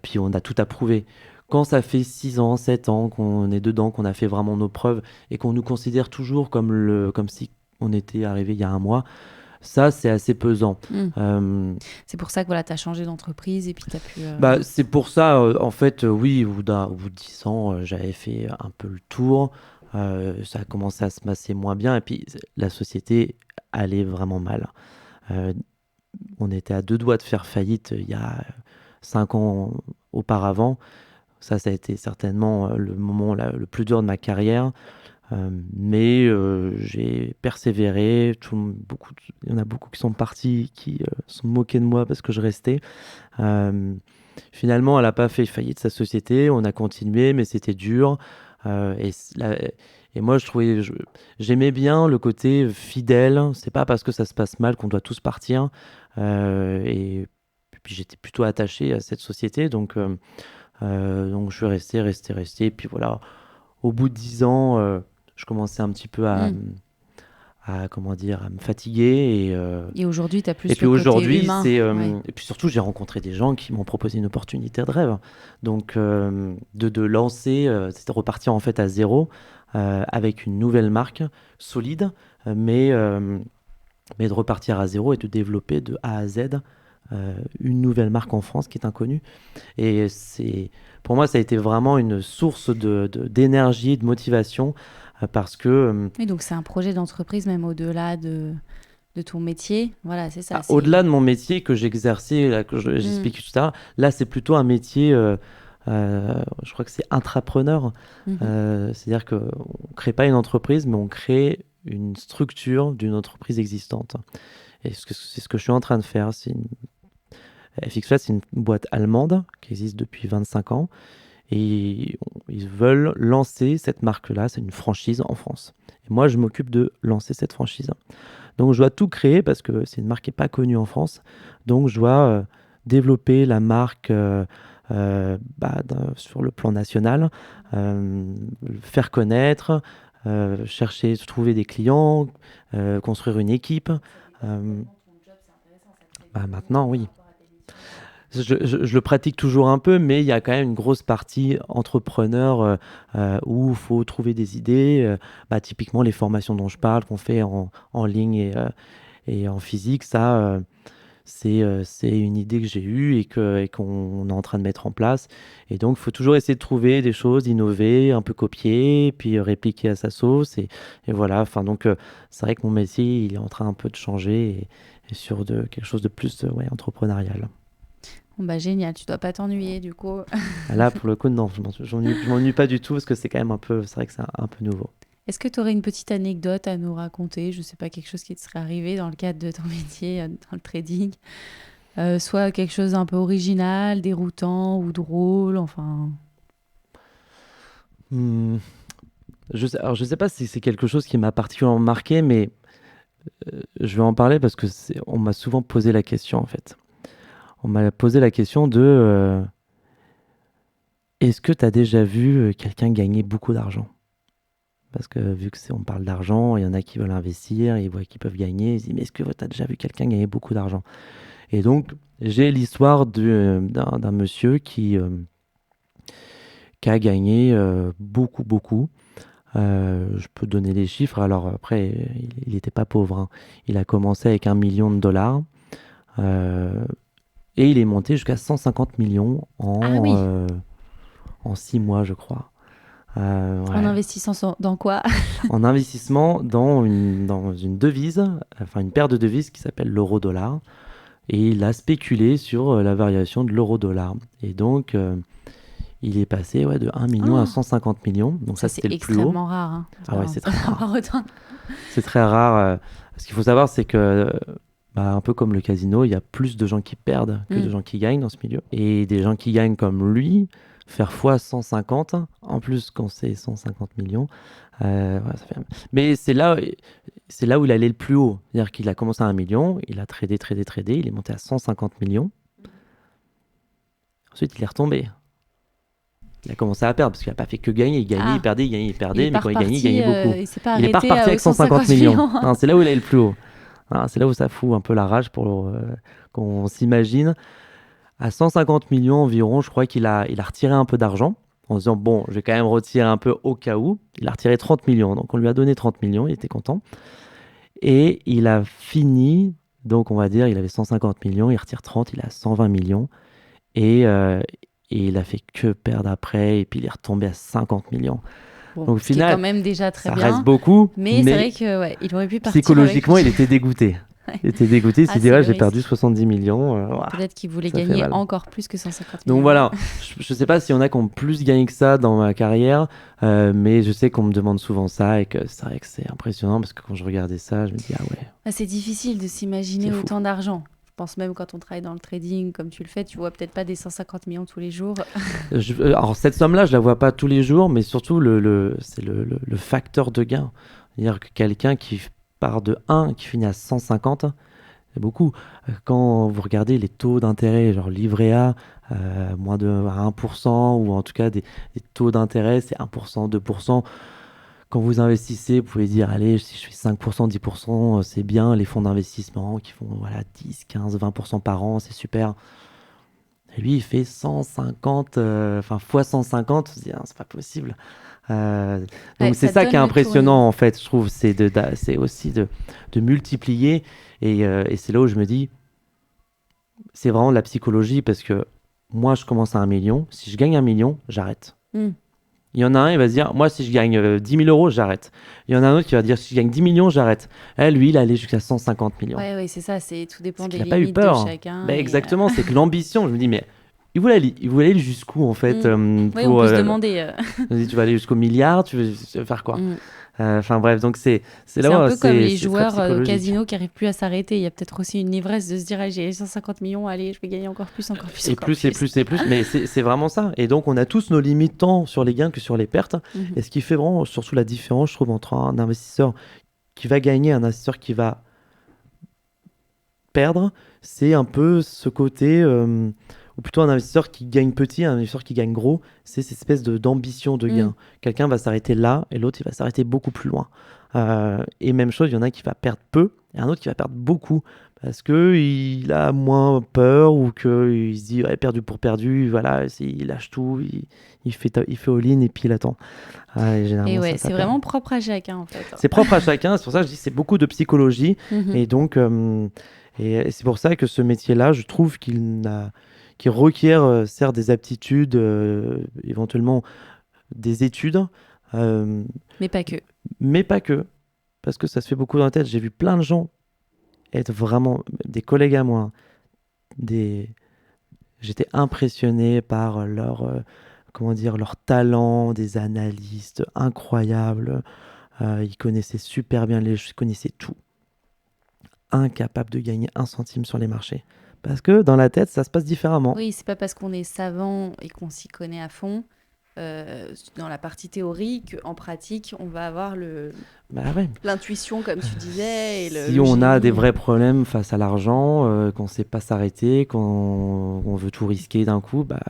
Speaker 1: Puis on a tout approuvé. Quand ça fait 6 ans, 7 ans qu'on est dedans, qu'on a fait vraiment nos preuves et qu'on nous considère toujours comme si on était arrivé il y a un mois, ça, c'est assez pesant.
Speaker 2: Hmm.
Speaker 1: Euh,
Speaker 2: C'est pour ça que voilà, tu as changé d'entreprise et puis tu as pu.
Speaker 1: c'est pour ça, en fait, oui, au bout de 10 ans, j'avais fait un peu le tour. Ça a commencé à se passer moins bien et puis la société allait vraiment mal. Euh, on était à 2 doigts de faire faillite il y a 5 ans auparavant. Ça a été certainement le moment le plus dur de ma carrière. Mais j'ai persévéré. Il y en a beaucoup qui sont partis, qui se sont moqués de moi parce que je restais. Euh, Finalement, elle n'a pas fait faillite sa société. On a continué, mais c'était dur. Et moi, j'aimais bien le côté fidèle. C'est pas parce que ça se passe mal qu'on doit tous partir. Et puis j'étais plutôt attaché à cette société, donc je suis resté. Et puis voilà, au bout de 10 ans, je commençais un petit peu à,
Speaker 2: Hmm.
Speaker 1: comment dire, à me fatiguer.
Speaker 2: Et aujourd'hui, tu as
Speaker 1: Et
Speaker 2: plus
Speaker 1: puis
Speaker 2: le côté
Speaker 1: aujourd'hui,
Speaker 2: humain. Ouais.
Speaker 1: et puis surtout, j'ai rencontré des gens qui m'ont proposé une opportunité de rêve. Donc, de lancer, c'est de repartir en fait à zéro avec une nouvelle marque solide, mais de repartir à zéro et de développer de A à Z une nouvelle marque en France qui est inconnue. Et pour moi, ça a été vraiment une source d'énergie, de motivation, parce que
Speaker 2: Oui, donc c'est un projet d'entreprise même au-delà de ton métier. Voilà, c'est ça.
Speaker 1: au-delà de mon métier que j'exerçais, là,
Speaker 2: Mm.
Speaker 1: j'explique tout ça, là, c'est plutôt un métier, je crois que c'est intrapreneur.
Speaker 2: Mhm.
Speaker 1: C'est-à-dire qu'on ne crée pas une entreprise, mais on crée une structure d'une entreprise existante. Et c'est ce que je suis en train de faire. FX Flat, c'est une boîte allemande qui existe depuis 25 ans. Et ils veulent lancer cette marque-là, c'est une franchise en France. Et moi, je m'occupe de lancer cette franchise. Donc, je dois tout créer parce que c'est une marque qui n'est pas connue en France. Donc, je dois développer la marque sur le plan national, le faire connaître, chercher, trouver des clients, construire une équipe. Euh, Maintenant, oui. Je le pratique toujours un peu, mais il y a quand même une grosse partie entrepreneur où il faut trouver des idées. Typiquement, les formations dont je parle, qu'on fait en ligne et en physique, ça, c'est une idée que j'ai eue et qu'on est en train de mettre en place. Et donc, il faut toujours essayer de trouver des choses, innover, un peu copier, puis répliquer à sa sauce. Et voilà. Enfin, donc, c'est vrai que mon métier, il est en train un peu de changer et sur quelque chose de plus ouais, entrepreneurial.
Speaker 2: Bon, bah, génial, tu dois pas t'ennuyer du coup.
Speaker 1: Là, pour le coup, non, je m'ennuie pas du tout parce que c'est quand même un peu, c'est vrai que c'est un peu nouveau.
Speaker 2: Est-ce que tu aurais une petite anecdote à nous raconter? Je sais pas, quelque chose qui te serait arrivé dans le cadre de ton métier, dans le trading. Soit quelque chose d'un peu original, déroutant ou drôle, enfin.
Speaker 1: Hmm, alors, je sais pas si c'est quelque chose qui m'a particulièrement marqué, mais je vais en parler parce que on m'a souvent posé la question en fait. On m'a posé la question de est-ce que tu as déjà vu quelqu'un gagner beaucoup d'argent? Parce que vu que on parle d'argent, il y en a qui veulent investir, ils voient qu'ils peuvent gagner, ils se disent mais est-ce que tu as déjà vu quelqu'un gagner beaucoup d'argent? Et donc j'ai l'histoire d'un monsieur qui a gagné beaucoup, beaucoup. Je peux donner les chiffres. Alors après, il n'était pas pauvre, hein. Il a commencé avec 1 million de dollars et il est monté jusqu'à 150 millions
Speaker 2: Ah oui,
Speaker 1: en 6 mois, je crois.
Speaker 2: en
Speaker 1: Ouais.
Speaker 2: investissant dans quoi?
Speaker 1: En investissement dans une devise, enfin une paire de devises qui s'appelle l'euro-dollar. Et il a spéculé sur la variation de l'euro-dollar. Et donc, il est passé ouais, de 1 million à
Speaker 2: Oh,
Speaker 1: 150 millions. Donc ça,
Speaker 2: ça, c'est
Speaker 1: c'était le plus haut.
Speaker 2: extrêmement rare, hein,
Speaker 1: Ah ouais, c'est très
Speaker 2: d'avoir
Speaker 1: rare.
Speaker 2: autant.
Speaker 1: C'est très rare. Ce qu'il faut savoir, c'est que, un peu comme le casino, il y a plus de gens qui perdent que de
Speaker 2: Mm.
Speaker 1: gens qui gagnent dans ce milieu. Et des gens qui gagnent comme lui, faire fois 150, en plus quand c'est 150 millions. Ouais, mais c'est là où il allait le plus haut. C'est-à-dire qu'il a commencé à 1 million, il a tradé, tradé, tradé, il est monté à 150 millions. Ensuite, il est retombé. Il a commencé à perdre parce qu'il n'a pas fait que gagner. Il gagnait,
Speaker 2: Ah,
Speaker 1: il gagnait, il
Speaker 2: il est
Speaker 1: perdait, mais
Speaker 2: pas
Speaker 1: quand il gagnait beaucoup.
Speaker 2: il s'est pas
Speaker 1: Il n'est pas
Speaker 2: arrêté
Speaker 1: reparti
Speaker 2: aux
Speaker 1: avec 150
Speaker 2: 150
Speaker 1: millions.
Speaker 2: millions.
Speaker 1: Non, c'est là où il est le plus haut. Voilà, c'est là où ça fout un peu la rage pour qu'on s'imagine. À 150 millions environ, je crois il a retiré un peu d'argent en se disant, bon, je vais quand même retirer un peu au cas où. Il a retiré 30 millions. Donc, on lui a donné 30 millions, il était content. Et il a fini, donc on va dire, il avait 150 millions, il retire 30, il a 120 millions. Et, euh, et il a fait que perdre après, et puis il est retombé à 50 millions.
Speaker 2: Bon,
Speaker 1: Donc au
Speaker 2: ce qui est quand
Speaker 1: final,
Speaker 2: même déjà très
Speaker 1: ça reste
Speaker 2: bien,
Speaker 1: beaucoup,
Speaker 2: mais c'est vrai
Speaker 1: mais
Speaker 2: que ouais, il aurait pu partir avec
Speaker 1: psychologiquement,
Speaker 2: plus.
Speaker 1: il était dégoûté.
Speaker 2: Ouais.
Speaker 1: Il était dégoûté, il s'est
Speaker 2: Ah,
Speaker 1: dit,
Speaker 2: c'est
Speaker 1: ouais,
Speaker 2: le
Speaker 1: j'ai perdu
Speaker 2: risque.
Speaker 1: 70 millions, ouah,
Speaker 2: Peut-être qu'il voulait
Speaker 1: ça fait
Speaker 2: gagner
Speaker 1: mal.
Speaker 2: encore plus que 150
Speaker 1: Donc
Speaker 2: millions.
Speaker 1: voilà, je ne sais pas s'il y en a qui ont plus gagné que ça dans ma carrière, mais je sais qu'on me demande souvent ça et que c'est vrai que c'est impressionnant parce que quand je regardais ça, je me dis, ah ouais,
Speaker 2: Ah, c'est difficile de
Speaker 1: c'est
Speaker 2: s'imaginer
Speaker 1: fou.
Speaker 2: autant d'argent. Je pense même quand on travaille dans le trading, comme tu le fais, tu vois peut-être pas des 150 millions tous les jours.
Speaker 1: Alors cette somme-là, je la vois pas tous les jours, mais surtout c'est le facteur de gain. C'est-à-dire que quelqu'un qui part de 1, qui finit à 150, c'est beaucoup. Quand vous regardez les taux d'intérêt, genre livret A, moins de 1%, ou en tout cas des taux d'intérêt, c'est 1%, 2%. quand vous investissez, vous pouvez dire, allez, si je fais 5%, 10%, c'est bien. Les fonds d'investissement qui font voilà, 10, 15, 20% par an, c'est super. Et lui, il fait 150, fois 150, on se dit, ah, c'est pas possible.
Speaker 2: Ouais,
Speaker 1: Donc c'est
Speaker 2: ça
Speaker 1: ça qui est
Speaker 2: donne le tournis.
Speaker 1: impressionnant en fait, je trouve, c'est aussi de multiplier et c'est là où je me dis, c'est vraiment de la psychologie parce que moi je commence à 1 million, si je gagne 1 million, j'arrête.
Speaker 2: Hmm.
Speaker 1: Il y en a un, il va se dire, moi si je gagne 10 000 euros, j'arrête. Il y en a un autre qui va dire, si je gagne 10 millions, j'arrête. Lui, il est allé jusqu'à 150 millions.
Speaker 2: Ouais, ouais, c'est ça, tout dépend
Speaker 1: C'est qu'il
Speaker 2: des
Speaker 1: n'a pas eu
Speaker 2: limites de
Speaker 1: peur, hein.
Speaker 2: chacun.
Speaker 1: Ben, exactement, c'est que l'ambition, je me dis, mais il voulait aller jusqu'où en fait
Speaker 2: Oui, on
Speaker 1: pour,
Speaker 2: peut se demander.
Speaker 1: je me dis, tu vas aller jusqu'au milliard, tu veux faire quoi?
Speaker 2: Hmm.
Speaker 1: Enfin bref, donc c'est
Speaker 2: C'est
Speaker 1: là
Speaker 2: un
Speaker 1: où
Speaker 2: peu comme les
Speaker 1: c'est très
Speaker 2: joueurs au
Speaker 1: psychologique.
Speaker 2: casino qui n'arrivent plus à s'arrêter. Il y a peut-être aussi une ivresse de se dire, ah, j'ai 150 millions, allez, je vais gagner encore plus, encore plus,
Speaker 1: Et
Speaker 2: encore
Speaker 1: plus, et
Speaker 2: plus.
Speaker 1: plus, et plus, mais c'est vraiment ça. Et donc on a tous nos limites tant sur les gains que sur les pertes.
Speaker 2: Mhm.
Speaker 1: Et ce qui fait vraiment surtout la différence, je trouve, entre un investisseur qui va gagner et un investisseur qui va perdre, c'est un peu ce côté, ou plutôt un investisseur qui gagne petit, un investisseur qui gagne gros, c'est cette espèce d'ambition de
Speaker 2: Mm.
Speaker 1: gain. Quelqu'un va s'arrêter là et l'autre il va s'arrêter beaucoup plus loin. Et même chose, il y en a un qui va perdre peu et un autre qui va perdre beaucoup parce que il a moins peur ou qu'il se dit ouais, perdu pour perdu, voilà, il lâche tout, il fait all-in et puis il attend. Et
Speaker 2: Et
Speaker 1: généralement
Speaker 2: ouais,
Speaker 1: ça
Speaker 2: c'est
Speaker 1: perd.
Speaker 2: vraiment propre à chacun en fait.
Speaker 1: C'est propre à chacun, c'est pour ça que je dis c'est beaucoup de psychologie.
Speaker 2: Mhm.
Speaker 1: Et donc, et c'est pour ça que ce métier-là, je trouve qu'il requiert certes des aptitudes, éventuellement des études, euh,
Speaker 2: Mais pas que.
Speaker 1: mais pas que, parce que ça se fait beaucoup dans la tête. J'ai vu plein de gens être vraiment des collègues à moi. Des... J'étais impressionné par comment dire, leur talent, des analystes incroyables. Ils connaissaient super bien les choses, ils connaissaient tout. Incapable de gagner 1 centime sur les marchés. Parce que dans la tête, ça se passe différemment.
Speaker 2: Oui, c'est pas parce qu'on est savant et qu'on s'y connaît à fond dans la partie théorique qu'en pratique, on va avoir
Speaker 1: Bah ouais.
Speaker 2: l'intuition, comme tu disais, et
Speaker 1: Si
Speaker 2: le
Speaker 1: on a des
Speaker 2: génie.
Speaker 1: vrais problèmes face à l'argent, qu'on ne sait pas s'arrêter, qu'on veut tout risquer d'un coup, bah,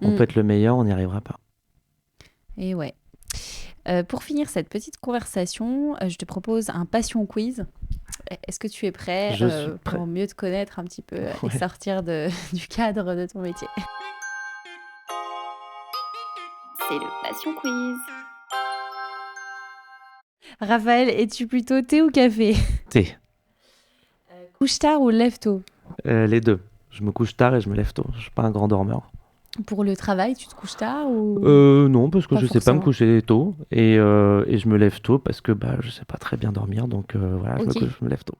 Speaker 1: on
Speaker 2: Mm.
Speaker 1: peut être le meilleur, on n'y arrivera pas.
Speaker 2: Et ouais. Pour finir cette petite conversation, je te propose un passion quiz. Est-ce que tu es prêt
Speaker 1: Je suis prêt.
Speaker 2: pour mieux te connaître un petit peu et
Speaker 1: Ouais.
Speaker 2: sortir du cadre de ton métier? C'est le passion quiz. Raphaël, es-tu plutôt thé ou café?
Speaker 1: Thé.
Speaker 2: Couche tard ou lève tôt?
Speaker 1: Les deux. Je me couche tard et je me lève tôt. Je suis pas un grand dormeur.
Speaker 2: Pour le travail, tu te couches tard ou
Speaker 1: Non, parce que
Speaker 2: pas
Speaker 1: je sais pas me
Speaker 2: forcément?
Speaker 1: coucher tôt et je me lève tôt parce que bah, je sais pas très bien dormir, donc voilà,
Speaker 2: Ok.
Speaker 1: je me lève tôt.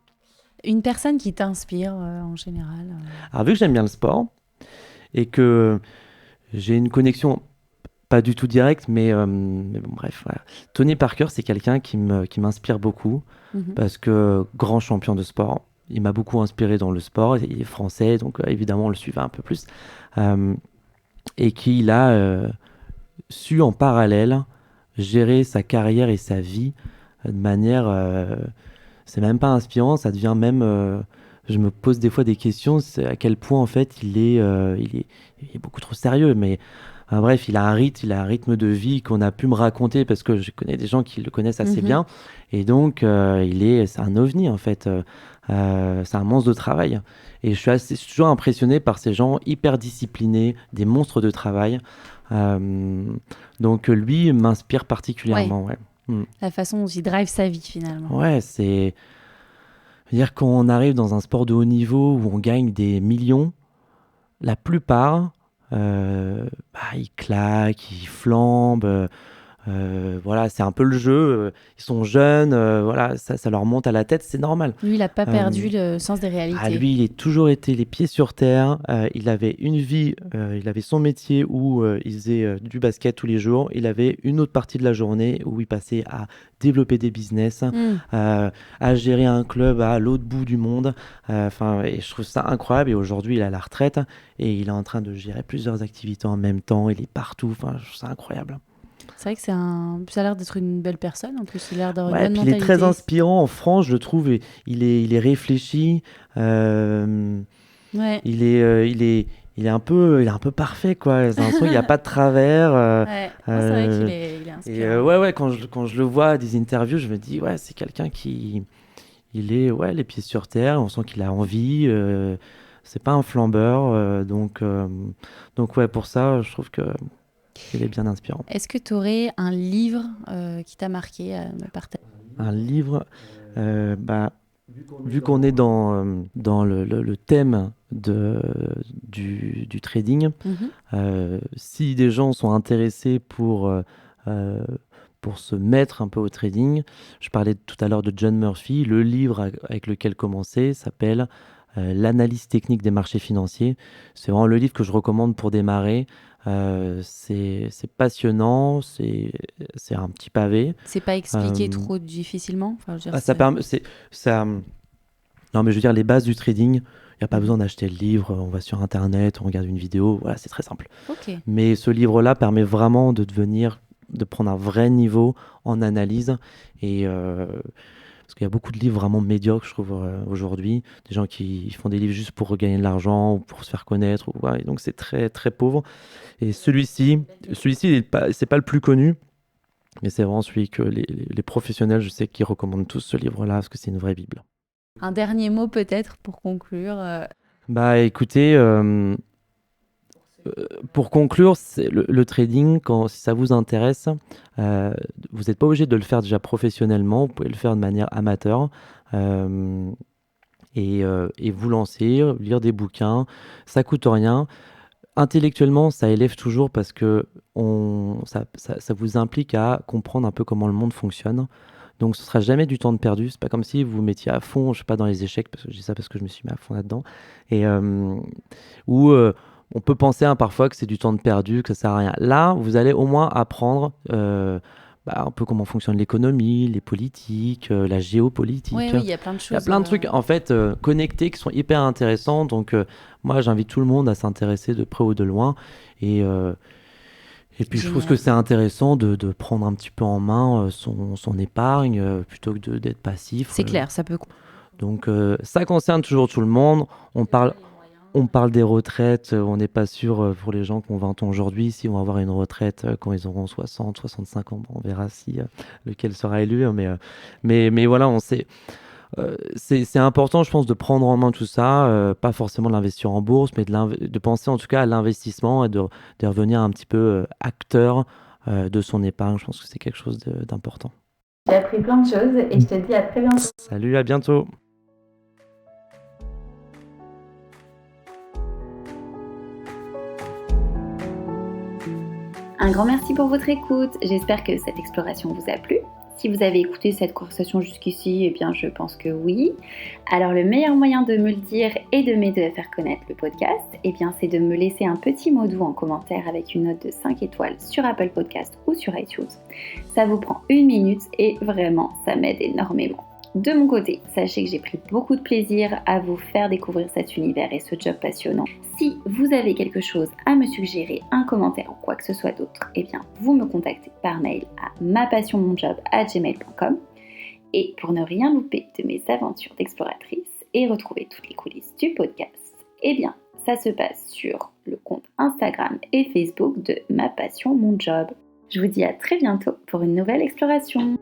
Speaker 2: Une personne qui t'inspire en général.
Speaker 1: Alors vu que j'aime bien le sport et que j'ai une connexion pas du tout directe, mais bon, bref, voilà. Tony Parker, c'est quelqu'un qui m'inspire beaucoup
Speaker 2: Mhm.
Speaker 1: parce que grand champion de sport, il m'a beaucoup inspiré dans le sport. Il est français, donc évidemment on le suivait un peu plus. Euh, et qu'il a su en parallèle gérer sa carrière et sa vie de manière, c'est même pas inspirant, ça devient même, je me pose des fois des questions, c'est à quel point en fait il est beaucoup trop sérieux, mais bref, il a un rythme de vie qu'on a pu me raconter parce que je connais des gens qui le connaissent assez
Speaker 2: Mhm.
Speaker 1: bien, et donc c'est un ovni en fait, c'est un monstre de travail. Et je suis toujours impressionné par ces gens hyper disciplinés, des monstres de travail. Euh, donc lui m'inspire
Speaker 2: Ouais,
Speaker 1: particulièrement, ouais. Mm.
Speaker 2: la façon dont il drive sa vie finalement.
Speaker 1: Ouais, c'est-à-dire qu'on arrive dans un sport de haut niveau où on gagne des millions, la plupart, ils claquent, ils flambent. Voilà, c'est un peu le jeu. Ils sont jeunes, voilà, ça leur monte à la tête, c'est normal.
Speaker 2: Lui, il n'a pas
Speaker 1: Euh,
Speaker 2: perdu le sens des réalités.
Speaker 1: Lui, il a toujours été les pieds sur terre. Il avait une vie, il avait son métier où il faisait du basket tous les jours. Il avait une autre partie de la journée où il passait à développer des business,
Speaker 2: Hmm.
Speaker 1: à gérer un club à l'autre bout du monde. Enfin, et je trouve ça incroyable. Et aujourd'hui, il est à la retraite et il est en train de gérer plusieurs activités en même temps. Il est partout. Enfin, je trouve ça incroyable.
Speaker 2: C'est vrai que ça a l'air d'être une belle personne. En plus, il a l'air d'avoir une
Speaker 1: Ouais,
Speaker 2: bonne
Speaker 1: puis il est très
Speaker 2: mentalité.
Speaker 1: inspirant en France, je trouve. Et il est réfléchi.
Speaker 2: Ouais.
Speaker 1: Il est il est un peu parfait, quoi. C'est un truc, il n'y a pas de travers.
Speaker 3: Ouais, non, c'est vrai qu'il
Speaker 1: Euh,
Speaker 3: est
Speaker 1: et
Speaker 3: inspirant.
Speaker 1: ouais, quand je le vois à des interviews, je me dis, ouais, c'est quelqu'un qui, il est, ouais, les pieds sur terre. On sent qu'il a envie. C'est pas un flambeur. Donc ouais, pour ça, je trouve que il est bien inspirant.
Speaker 3: Est-ce que tu aurais un livre qui t'a marqué à me partager?
Speaker 1: Un livre, bah, vu qu'on est dans le thème du trading,
Speaker 3: Mhm.
Speaker 1: si des gens sont intéressés euh, pour se mettre un peu au trading, je parlais tout à l'heure de John Murphy, le livre avec lequel commencer s'appelle L'analyse technique des marchés financiers. C'est vraiment le livre que je recommande pour démarrer. C'est passionnant, c'est un petit pavé.
Speaker 3: C'est pas expliqué
Speaker 1: Euh,
Speaker 3: trop difficilement? Enfin, je veux dire,
Speaker 1: Ça permet, ça, non, mais je veux dire, les bases du trading, il n'y a pas
Speaker 3: Mhm.
Speaker 1: besoin d'acheter le livre, on va sur Internet, on regarde une vidéo, voilà, c'est très simple.
Speaker 3: Ok,
Speaker 1: Mais ce livre-là permet vraiment de prendre un vrai niveau en analyse. Parce qu'il y a beaucoup de livres vraiment médiocres, je trouve, aujourd'hui. Des gens qui font des livres juste pour regagner de l'argent ou pour se faire connaître. Ouais, et donc c'est très, très pauvre. Et celui-ci, c'est pas le plus connu, mais c'est vraiment celui que les professionnels, je sais, qui recommandent tous ce livre-là, parce que c'est une vraie Bible.
Speaker 3: un dernier mot peut-être pour conclure.
Speaker 1: Bah écoutez, pour conclure, le trading, si ça vous intéresse, euh, vous n'êtes pas obligé de le faire déjà professionnellement, vous pouvez le faire de manière amateur euh, et vous lancer, lire des bouquins, ça coûte rien. Intellectuellement, ça élève toujours parce que ça vous implique à comprendre un peu comment le monde fonctionne. Donc ce sera jamais du temps de perdu. C'est pas comme si vous vous mettiez à fond, je sais pas, dans les échecs, parce que je dis ça parce que je me suis mis à fond là-dedans. Et où on peut penser hein, parfois que c'est du temps de perdu, que ça sert à rien. Là, vous allez au moins apprendre un peu comment fonctionne l'économie, les politiques, la
Speaker 3: Oui,
Speaker 1: géopolitique.
Speaker 3: oui, il y a plein de
Speaker 1: Il y a
Speaker 3: choses.
Speaker 1: plein de trucs en fait connectés qui sont hyper intéressants. Donc moi, j'invite tout le monde à s'intéresser de près ou de loin. Et, euh, et puis je trouve que
Speaker 3: Génial.
Speaker 1: c'est intéressant de prendre un petit peu en main son épargne plutôt que d'être passif.
Speaker 3: C'est clair, ça peut.
Speaker 1: Donc ça concerne toujours tout le monde. On parle des retraites, on n'est pas sûr pour les gens qui ont 20 ans aujourd'hui, si on va avoir une retraite quand ils auront 60, 65 ans. Bon, on verra si lequel sera élu. Mais voilà, c'est important, je pense, de prendre en main tout ça, pas forcément de l'investir en bourse, mais de penser en tout cas à l'investissement et de revenir un petit peu acteur de son épargne. Je pense que c'est quelque chose d'important.
Speaker 2: J'ai appris plein de choses et je te dis à très bientôt.
Speaker 1: Salut, à bientôt.
Speaker 2: Un grand merci pour votre écoute. J'espère que cette exploration vous a plu. Si vous avez écouté cette conversation jusqu'ici, eh bien je pense que oui. Alors le meilleur moyen de me le dire et de m'aider à faire connaître le podcast, eh bien c'est de me laisser un petit mot doux en commentaire avec une note de 5 étoiles sur Apple Podcast ou sur iTunes. Ça vous prend 1 minute et vraiment ça m'aide énormément. De mon côté, sachez que j'ai pris beaucoup de plaisir à vous faire découvrir cet univers et ce job passionnant. Si vous avez quelque chose à me suggérer, un commentaire ou quoi que ce soit d'autre, eh bien vous me contactez par mail à mapassionmonjob@gmail.com. Et pour ne rien louper de mes aventures d'exploratrice et retrouver toutes les coulisses du podcast, eh bien ça se passe sur le compte Instagram et Facebook de Ma Passion Mon Job. Je vous dis à très bientôt pour une nouvelle exploration.